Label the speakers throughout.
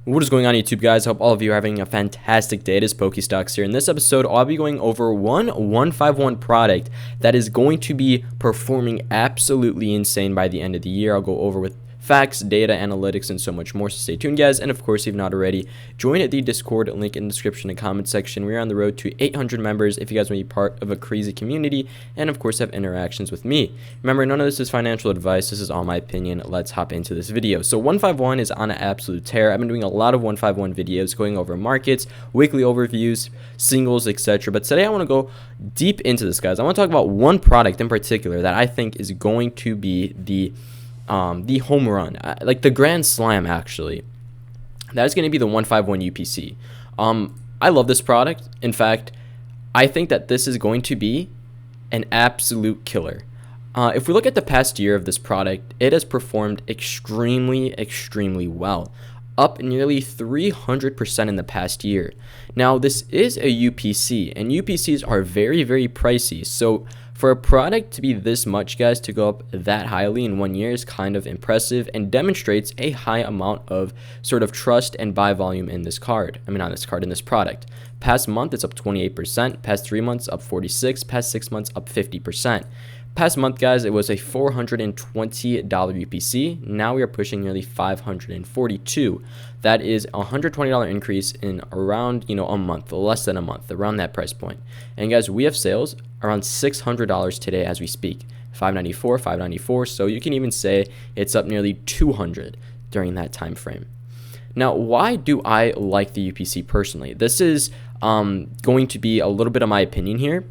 Speaker 1: What is going on, YouTube guys? Hope all of you are having a fantastic day. It is Pokestocks here. In this episode, I'll be going over one 151 product that is going to be performing absolutely insane by the end of the year. I'll go over with facts, data, analytics, and so much more. So stay tuned, guys. And of course, if you've not already, join the Discord link in the description and comment section. We're on the road to 800 members if you guys want to be part of a crazy community and of course have interactions with me. Remember, none of this is financial advice. This is all my opinion. Let's hop into this video. So 151 is on an absolute tear. I've been doing a lot of 151 videos going over markets, weekly overviews, singles, etc. But today I want to go deep into this, guys. I want to talk about one product in particular that I think is going to be the home run, like the grand slam, actually. That is going to be the 151 UPC. I love this product. In fact, I think that this is going to be an absolute killer. If we look at the past year of this product, it has performed extremely well, up nearly 300% in the past year. Now, this is a UPC, and UPCs are very pricey. So for a product to be this much, guys, to go up that highly in 1 year is kind of impressive and demonstrates a high amount of sort of trust and buy volume in this card. I mean, not this card, in this product. Past month, it's up 28%. Past 3 months, up 46%. Past 6 months, up 50%. Past month, guys, it was a $420 UPC. Now we are pushing nearly $542. That is a $120 increase in around, a month, less than a month, around that price point. And guys, we have sales around $600 today as we speak. $594. So you can even say it's up nearly $200 during that time frame. Now, why do I like the UPC personally? This is going to be a little bit of my opinion here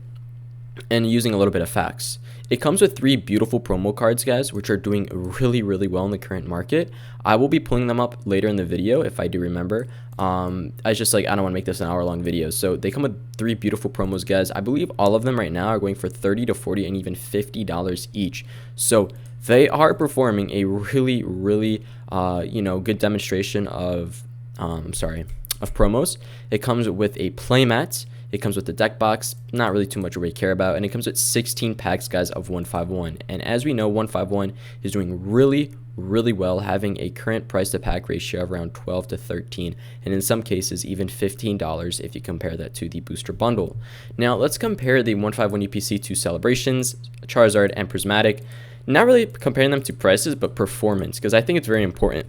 Speaker 1: and using a little bit of facts. It comes with 3 beautiful promo cards, guys, which are doing really well in the current market. I will be pulling them up later in the video if I do remember. I just I don't want to make this an hour-long video. So they come with 3 beautiful promos, guys. I believe all of them right now are going for $30 to $40 and even $50 each. So they are performing a really good demonstration of promos. It comes with a playmat. It comes with the deck box, not really too much we care about, and it comes with 16 packs, guys, of 151. And as we know, 151 is doing really well, having a current price to pack ratio of around 12 to 13, and in some cases even $15 if you compare that to the booster bundle. Now let's compare the 151 UPC to Celebrations, Charizard, and Prismatic. Not really comparing them to prices, but performance, because I think it's very important.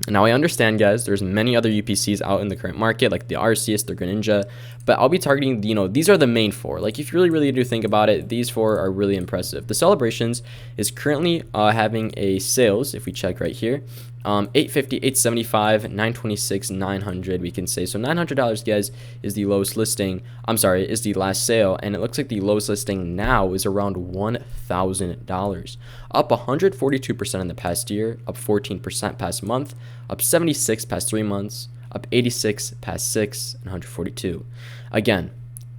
Speaker 1: Now, I understand, guys, there's many other UPCs out in the current market, like the Arceus, the Greninja, but I'll be targeting, these are the main 4. Like, if you really do think about it, these 4 are really impressive. The Celebrations is currently having a sales, if we check right here, $850, $875, $926, $900, we can say. So $900, guys, is the lowest listing. Is the last sale, and it looks like the lowest listing now is around $1,000. Up 142% in the past year, up 14% past month, up 76 past 3 months, up 86 past 6, and 142. Again,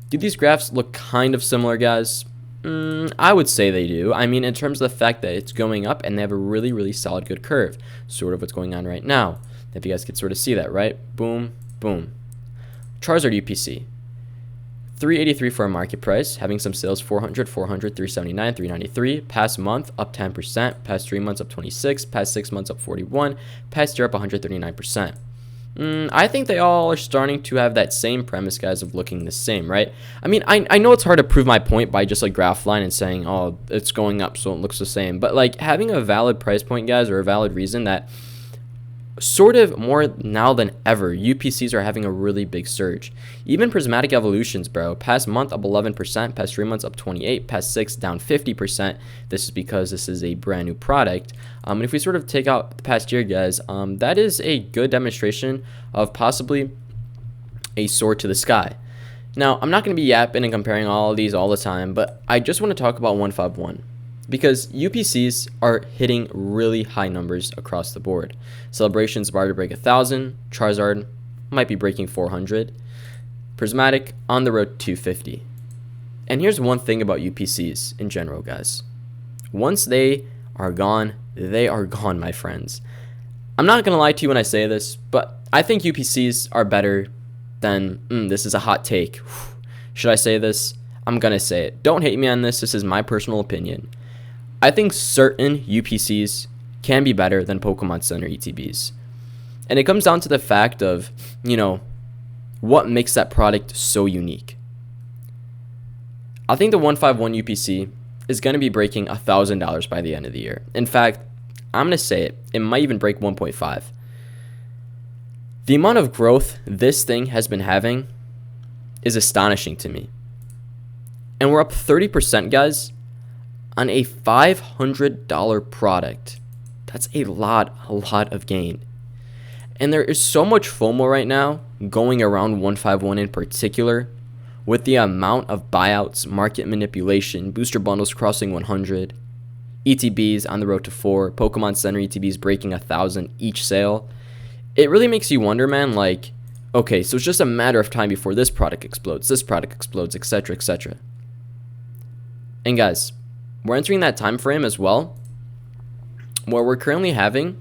Speaker 1: do these graphs look kind of similar, guys? I would say they do. I mean, in terms of the fact that it's going up and they have a really solid good curve, sort of what's going on right now. If you guys could sort of see that, right? Boom. Charizard UPC, $383 for a market price, having some sales, $400, $379, $393. Past month, up 10%. Past 3 months, up 26. Past 6 months, up 41. Past year, up 139%. I think they all are starting to have that same premise, guys, of looking the same, right? I mean, I know it's hard to prove my point by just graph line and saying, oh, it's going up, so it looks the same. But having a valid price point, guys, or a valid reason that sort of more now than ever, UPCs are having a really big surge. Even Prismatic Evolutions, bro. Past month, up 11%. Past 3 months, up 28%. Past 6, down 50%. This is because this is a brand new product. And if we sort of take out the past year, guys, that is a good demonstration of possibly a sword to the sky. Now, I'm not going to be yapping and comparing all of these all the time, but I just want to talk about 151. Because UPCs are hitting really high numbers across the board. Celebrations about to break 1,000. Charizard might be breaking 400. Prismatic on the road to 250. And here's one thing about UPCs in general, guys. Once they are gone, my friends. I'm not going to lie to you when I say this, but I think UPCs are better than, this is a hot take. Should I say this? I'm going to say it. Don't hate me on this. This is my personal opinion. I think certain UPCs can be better than Pokemon Center ETBs. And it comes down to the fact of, what makes that product so unique. I think the 151 UPC is going to be breaking $1,000 by the end of the year. In fact, I'm going to say it might even break 1.5. The amount of growth this thing has been having is astonishing to me. And we're up 30%, guys, on a $500 product. That's a lot of gain. And there is so much FOMO right now going around 151 in particular, with the amount of buyouts, market manipulation, booster bundles crossing 100, ETBs on the road to 4, Pokemon Center ETBs breaking 1,000 each sale. It really makes you wonder, man, like, okay, so it's just a matter of time before this product explodes, etc., etc. And guys, we're entering that time frame as well, where we're currently having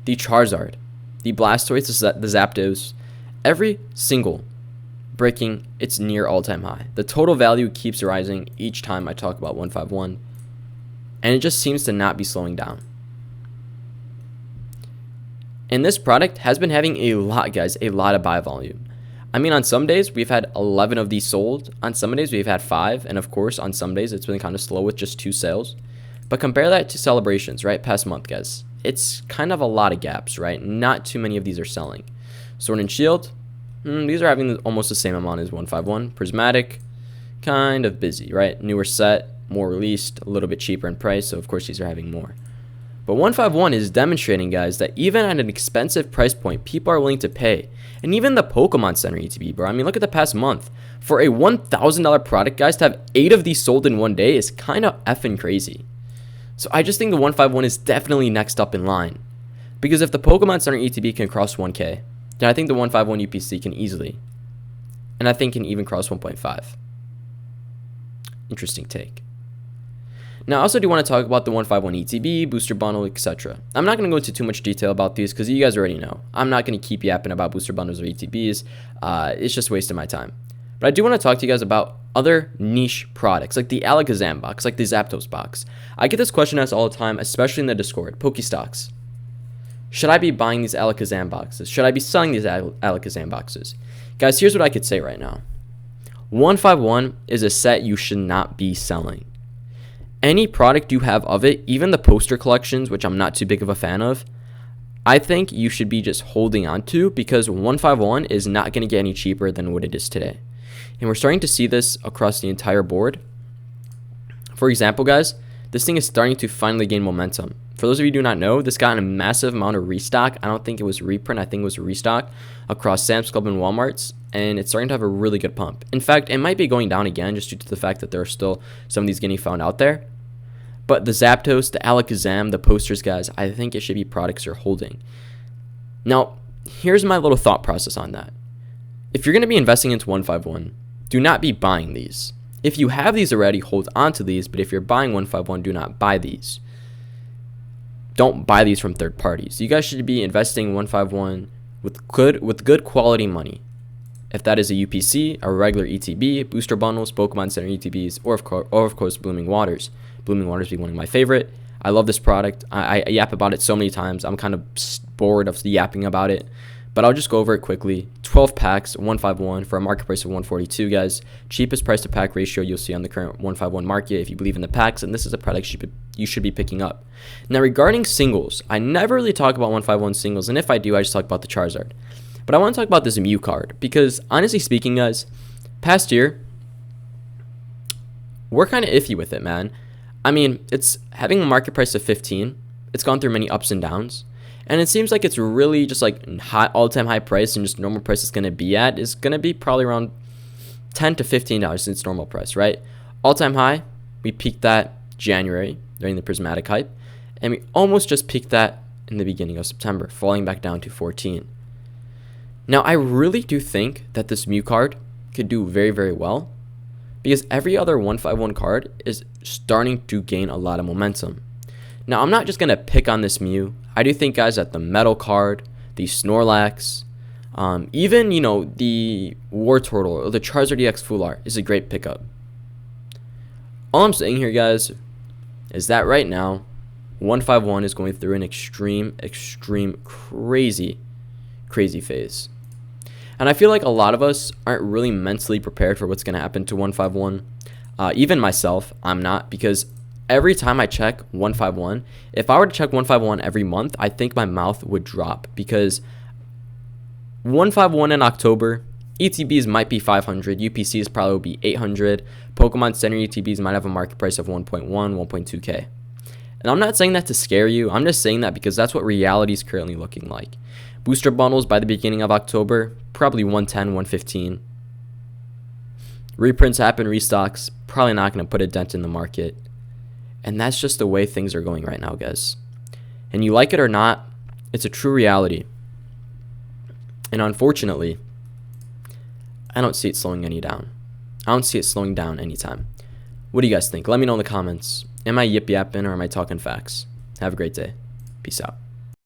Speaker 1: the Charizard, the Blastoise, the Zapdos, every single breaking its near all-time high. The total value keeps rising each time I talk about 151, and it just seems to not be slowing down. And this product has been having a lot, guys, a lot of buy volume. I mean, on some days, we've had 11 of these sold. On some days, we've had 5. And of course, on some days, it's been kind of slow with just 2 sales. But compare that to celebrations, right? Past month, guys. It's kind of a lot of gaps, right? Not too many of these are selling. Sword and Shield, these are having almost the same amount as 151. Prismatic, kind of busy, right? Newer set, more released, a little bit cheaper in price. So, of course, these are having more. But 151 is demonstrating, guys, that even at an expensive price point, people are willing to pay. And even the Pokemon Center ETB, bro. I mean, look at the past month. For a $1,000 product, guys, to have 8 of these sold in one day is kind of effing crazy. So I just think the 151 is definitely next up in line. Because if the Pokemon Center ETB can cross 1K, then I think the 151 UPC can easily. And I think can even cross 1.5. Interesting take. Now, I also do want to talk about the 151 ETB, booster bundle, etc. I'm not going to go into too much detail about these because you guys already know. I'm not going to keep yapping about booster bundles or ETBs. It's just wasting my time. But I do want to talk to you guys about other niche products, like the Alakazam box, like the Zapdos box. I get this question asked all the time, especially in the Discord, Pokestocks. Should I be buying these Alakazam boxes? Should I be selling these Alakazam boxes? Guys, here's what I could say right now. 151 is a set you should not be selling. Any product you have of it, even the poster collections, which I'm not too big of a fan of, I think you should be just holding on to because 151 is not going to get any cheaper than what it is today. And we're starting to see this across the entire board. For example, guys, this thing is starting to finally gain momentum. For those of you who do not know, this got a massive amount of restock. I don't think it was reprint. I think it was a restock across Sam's Club and Walmart's. And it's starting to have a really good pump. In fact, it might be going down again just due to the fact that there are still some of these getting found out there. But the Zapdos, the Alakazam, the posters, guys, I think it should be products you're holding. Now, here's my little thought process on that. If you're going to be investing into 151, do not be buying these. If you have these already, hold on to these. But if you're buying 151, do not buy these. Don't buy these from third parties. You guys should be investing in 151 with good quality money. If that is a UPC, a regular ETB, booster bundles, Pokemon Center ETBs, or of course Blooming Waters. Blooming Waters being one of my favorite. I love this product. I yap about it so many times. I'm kind of bored of yapping about it. But I'll just go over it quickly. 12 packs, 151 for a market price of 142, guys. Cheapest price to pack ratio you'll see on the current 151 market if you believe in the packs. And this is a product you should be picking up. Now, regarding singles, I never really talk about 151 singles. And if I do, I just talk about the Charizard. But I want to talk about this Mew card. Because honestly speaking, guys, past year, we're kind of iffy with it, man. I mean, it's having a market price of 15. It's gone through many ups and downs. And it seems like it's really just like all-time high price and just normal price it's going to be at is going to be probably around $10 to $15 since normal price, right? All-time high, we peaked that January during the Prismatic hype. And we almost just peaked that in the beginning of September, falling back down to 14. Now, I really do think that this Mew card could do very, very well. Because every other 151 card is starting to gain a lot of momentum. Now, I'm not just going to pick on this Mew. I do think, guys, that the Metal card, the Snorlax, even, the War Turtle or the Charizard EX Full Art is a great pickup. All I'm saying here, guys, is that right now, 151 is going through an extreme crazy phase. And I feel like a lot of us aren't really mentally prepared for what's going to happen to 151. Even myself, I'm not, because every time I check 151, if I were to check 151 every month, I think my mouth would drop, because 151 in October, ETBs might be 500, UPCs probably will be 800, Pokemon Center ETBs might have a market price of 1.1, 1.2K. And I'm not saying that to scare you, I'm just saying that because that's what reality is currently looking like. Booster bundles by the beginning of October, probably 110, 115. Reprints happen, restocks, probably not going to put a dent in the market. And that's just the way things are going right now, guys. And you like it or not, it's a true reality. And unfortunately, I don't see it slowing any down. I don't see it slowing down anytime. What do you guys think? Let me know in the comments. Am I yip yapping or am I talking facts? Have a great day. Peace out.